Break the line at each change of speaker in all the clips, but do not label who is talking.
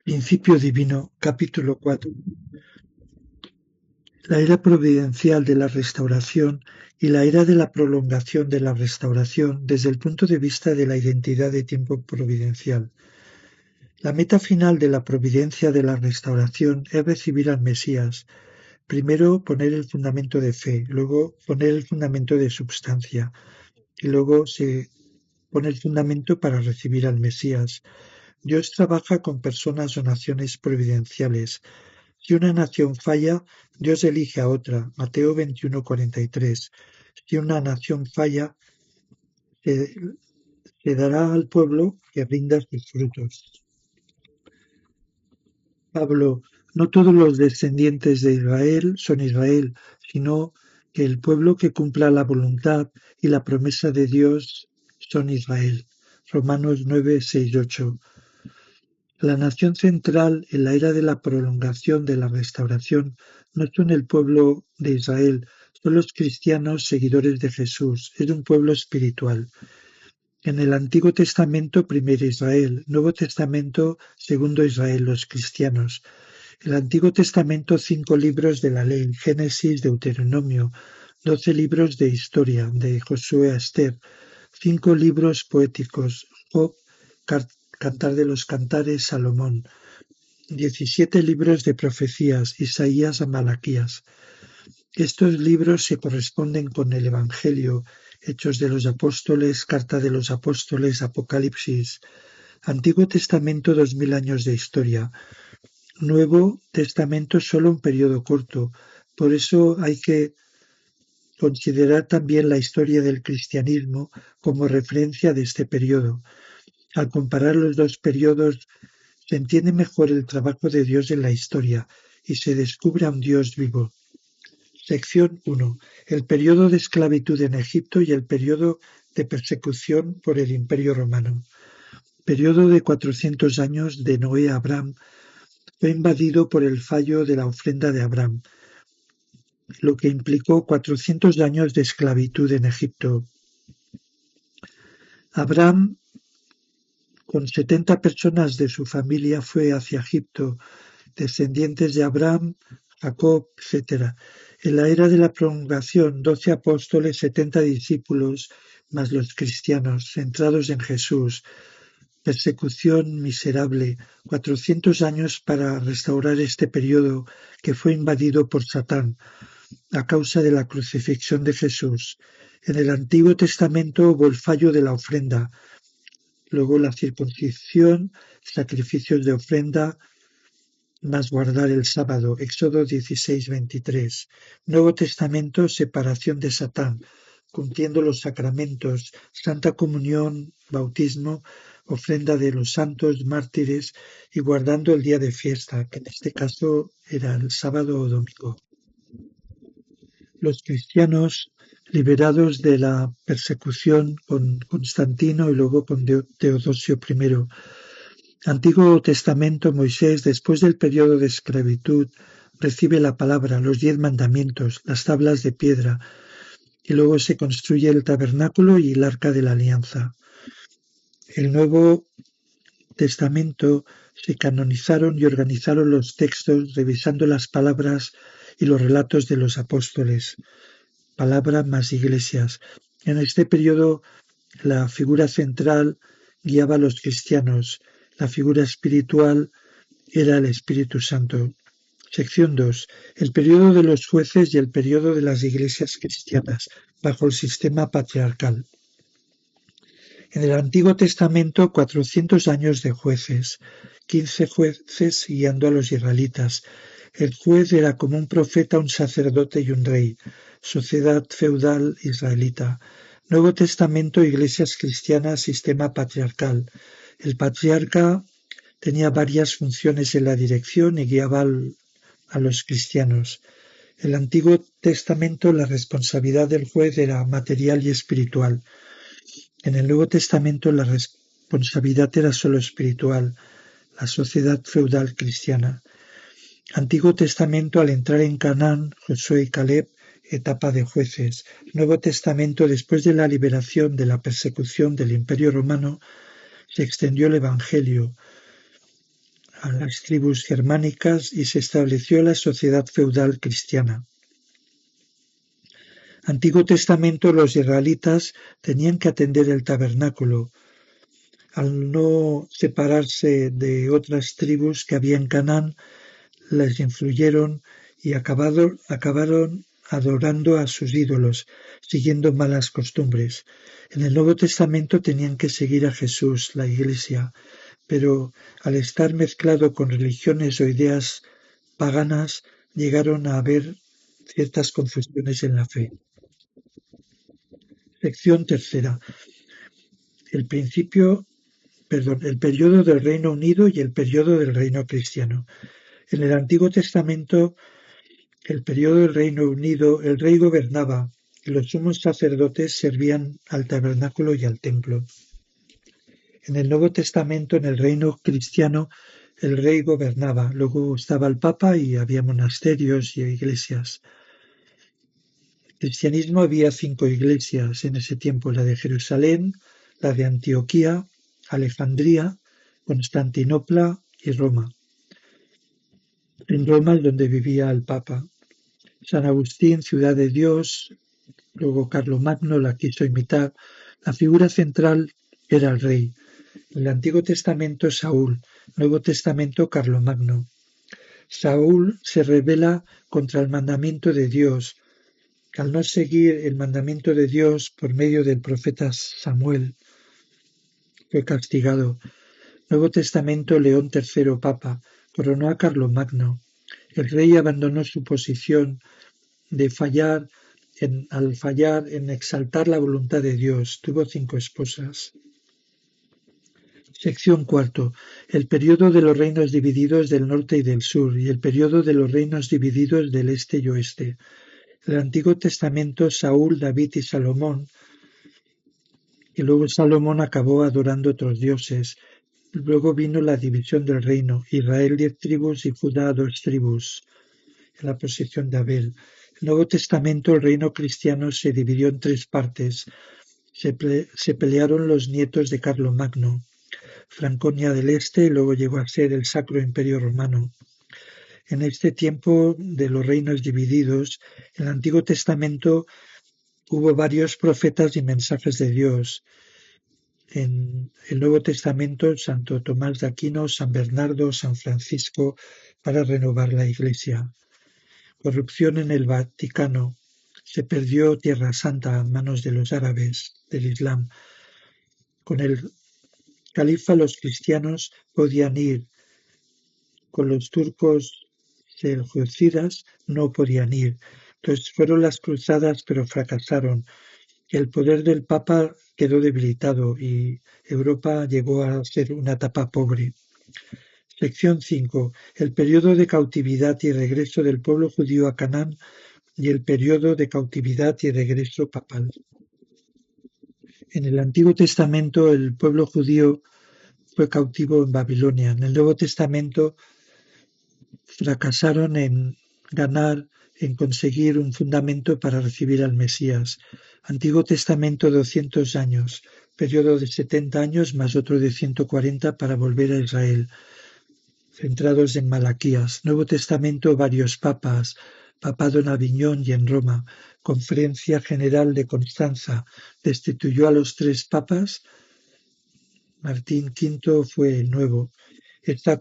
Principio divino, capítulo 4. La era providencial de la restauración y la era de la prolongación de la restauración desde el punto de vista de la identidad de tiempo providencial. La meta final de la providencia de la restauración es recibir al Mesías. Primero poner el fundamento de fe, luego poner el fundamento de substancia y luego se pone el fundamento para recibir al Mesías. Dios trabaja con personas o naciones providenciales. Si una nación falla, Dios elige a otra. Mateo 21:43. Si una nación falla, se, se dará al pueblo que rinda sus frutos. Pablo, no todos los descendientes de Israel son Israel, sino que el pueblo que cumpla la voluntad y la promesa de Dios son Israel. Romanos 9:6-8. La nación central en la era de la prolongación de la restauración no son el pueblo de Israel, son los cristianos seguidores de Jesús, es un pueblo espiritual. En el Antiguo Testamento, primero Israel, Nuevo Testamento, segundo Israel, los cristianos. El Antiguo Testamento, 5 libros de la ley, Génesis, Deuteronomio, 12 libros de historia, de Josué a Esther, 5 libros poéticos, Job, Cantar de los Cantares, Salomón, 17 libros de profecías, Isaías a Malaquías. Estos libros se corresponden con el Evangelio, Hechos de los Apóstoles, Carta de los Apóstoles, Apocalipsis. Antiguo Testamento, 2000 años de historia. Nuevo Testamento, solo un periodo corto. Por eso hay que considerar también la historia del cristianismo como referencia de este periodo. Al comparar los dos periodos, se entiende mejor el trabajo de Dios en la historia y se descubre a un Dios vivo. Sección 1. El periodo de esclavitud en Egipto y el periodo de persecución por el Imperio Romano. Periodo de 400 años de Noé a Abraham fue invadido por el fallo de la ofrenda de Abraham, lo que implicó 400 años de esclavitud en Egipto. Abraham, con 70 personas de su familia, fue hacia Egipto, descendientes de Abraham, Jacob, etc. En la era de la prolongación, 12 apóstoles, 70 discípulos, más los cristianos, centrados en Jesús. Persecución miserable, 400 años para restaurar este periodo que fue invadido por Satán a causa de la crucifixión de Jesús. En el Antiguo Testamento hubo el fallo de la ofrenda, luego la circuncisión, sacrificios de ofrenda, más guardar el sábado, Éxodo 16:23. Nuevo Testamento, separación de Satán, cumpliendo los sacramentos, Santa Comunión, bautismo, ofrenda de los santos, mártires y guardando el día de fiesta, que en este caso era el sábado o domingo. Los cristianos liberados de la persecución con Constantino y luego con Teodosio I. Antiguo Testamento, Moisés, después del periodo de esclavitud, recibe la palabra, los 10 mandamientos, las tablas de piedra, y luego se construye el tabernáculo y el arca de la alianza. El Nuevo Testamento se canonizaron y organizaron los textos revisando las palabras y los relatos de los apóstoles. Palabra más iglesias. En este periodo la figura central guiaba a los cristianos. La figura espiritual era el Espíritu Santo. Sección 2. El periodo de los jueces y el periodo de las iglesias cristianas, bajo el sistema patriarcal. En el Antiguo Testamento, 400 años de jueces, 15 jueces guiando a los israelitas. El juez era como un profeta, un sacerdote y un rey. Sociedad feudal israelita. Nuevo Testamento, iglesias cristianas, sistema patriarcal. El patriarca tenía varias funciones en la dirección y guiaba a los cristianos. En el Antiguo Testamento la responsabilidad del juez era material y espiritual. En el Nuevo Testamento la responsabilidad era solo espiritual, la sociedad feudal cristiana. Antiguo Testamento, al entrar en Canaán, Josué y Caleb, etapa de jueces. Nuevo Testamento, después de la liberación de la persecución del Imperio Romano, se extendió el Evangelio a las tribus germánicas y se estableció la sociedad feudal cristiana. Antiguo Testamento, los israelitas tenían que atender el tabernáculo. Al no separarse de otras tribus que había en Canaán, les influyeron y acabaron adorando a sus ídolos, siguiendo malas costumbres. En el Nuevo Testamento tenían que seguir a Jesús, la Iglesia, pero al estar mezclado con religiones o ideas paganas, llegaron a haber ciertas confusiones en la fe. Sección tercera. El periodo del Reino Unido y el periodo del Reino Cristiano. En el Antiguo Testamento, el periodo del Reino Unido, el rey gobernaba y los sumos sacerdotes servían al tabernáculo y al templo. En el Nuevo Testamento, en el Reino Cristiano, el rey gobernaba, luego estaba el Papa y había monasterios y iglesias. En el cristianismo había 5 iglesias en ese tiempo: la de Jerusalén, la de Antioquía, Alejandría, Constantinopla y Roma. En Roma es donde vivía el Papa. San Agustín, ciudad de Dios, luego Carlomagno la quiso imitar. La figura central era el rey. En el Antiguo Testamento Saúl, Nuevo Testamento Carlomagno. Saúl se rebela contra el mandamiento de Dios. Al no seguir el mandamiento de Dios por medio del profeta Samuel, fue castigado. Nuevo Testamento León III Papa coronó a Carlomagno. El rey abandonó su posición de al fallar en exaltar la voluntad de Dios. Tuvo 5 esposas. Sección cuarto. El periodo de los reinos divididos del norte y del sur y el periodo de los reinos divididos del este y oeste. El Antiguo Testamento Saúl, David y Salomón, y luego Salomón acabó adorando otros dioses. Luego vino la división del reino, Israel 10 tribus y Judá 2 tribus, en la posesión de Abel. El Nuevo Testamento, el reino cristiano, se dividió en 3 partes. Se pelearon los nietos de Carlomagno, Franconia del Este, y luego llegó a ser el Sacro Imperio Romano. En este tiempo de los reinos divididos, en el Antiguo Testamento hubo varios profetas y mensajes de Dios. En el Nuevo Testamento, Santo Tomás de Aquino, San Bernardo, San Francisco, para renovar la Iglesia. Corrupción en el Vaticano. Se perdió Tierra Santa a manos de los árabes del Islam. Con el califa los cristianos podían ir, con los turcos seljúcidas no podían ir. Entonces fueron las cruzadas, pero fracasaron. El poder del Papa quedó debilitado y Europa llegó a ser una etapa pobre. Sección 5. El periodo de cautividad y regreso del pueblo judío a Canaán y el periodo de cautividad y regreso papal. En el Antiguo Testamento el pueblo judío fue cautivo en Babilonia. En el Nuevo Testamento fracasaron en conseguir un fundamento para recibir al Mesías. Antiguo Testamento 200 años, periodo de 70 años más otro de 140 para volver a Israel, centrados en Malaquías. Nuevo Testamento varios papas, papado en Aviñón y en Roma. Conferencia General de Constanza destituyó a los 3 papas. Martín V fue el nuevo. Esta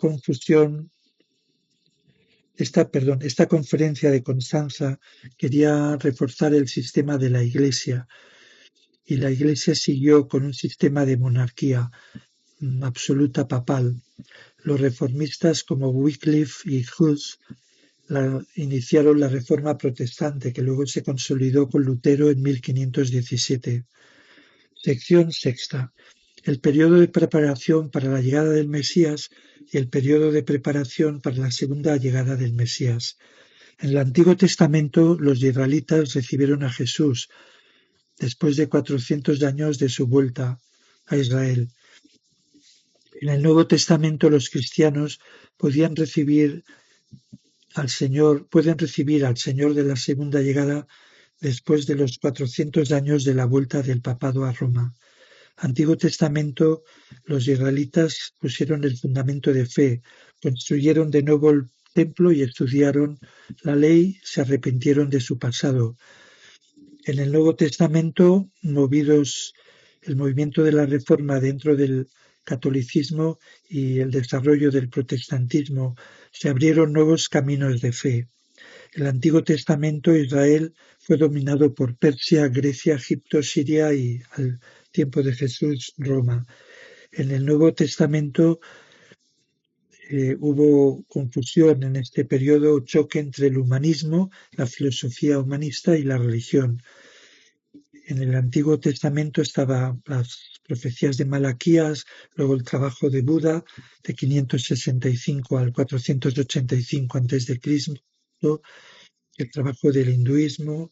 conferencia de Constanza quería reforzar el sistema de la Iglesia y la Iglesia siguió con un sistema de monarquía absoluta papal. Los reformistas como Wycliffe y Hus iniciaron la Reforma Protestante, que luego se consolidó con Lutero en 1517. Sección sexta. El periodo de preparación para la llegada del Mesías y el periodo de preparación para la segunda llegada del Mesías. En el Antiguo Testamento los israelitas recibieron a Jesús después de 400 años de su vuelta a Israel. En el Nuevo Testamento los cristianos pueden recibir al Señor de la segunda llegada después de los 400 años de la vuelta del papado a Roma. Antiguo Testamento, los israelitas pusieron el fundamento de fe construyeron de nuevo el templo y estudiaron la ley, se arrepintieron de su pasado. En el Nuevo Testamento, el movimiento de la Reforma dentro del catolicismo y el desarrollo del protestantismo, se abrieron nuevos caminos de fe. En el Antiguo Testamento, Israel fue dominado por Persia, Grecia, Egipto, Siria y, al tiempo de Jesús, Roma. En el Nuevo Testamento hubo confusión en este periodo, choque entre el humanismo, la filosofía humanista y la religión. En el Antiguo Testamento estaban las profecías de Malaquías, luego el trabajo de Buda de 565 al 485 a.C., el trabajo del hinduismo,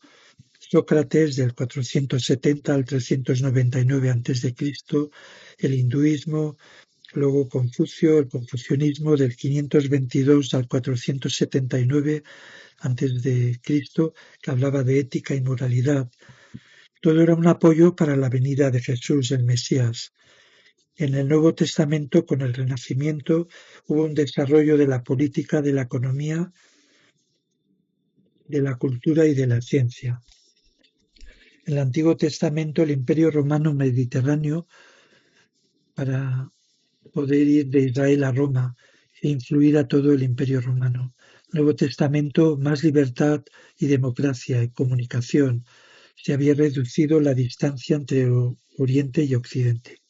Sócrates del 470 al 399 a.C., el hinduismo, luego Confucio, el confucianismo del 522 al 479 a.C., que hablaba de ética y moralidad. Todo era un apoyo para la venida de Jesús, el Mesías. En el Nuevo Testamento, con el Renacimiento, hubo un desarrollo de la política, de la economía, de la cultura y de la ciencia. En el Antiguo Testamento, el Imperio Romano Mediterráneo, para poder ir de Israel a Roma e influir a todo el Imperio Romano. Nuevo Testamento, más libertad y democracia y comunicación. Se había reducido la distancia entre Oriente y Occidente.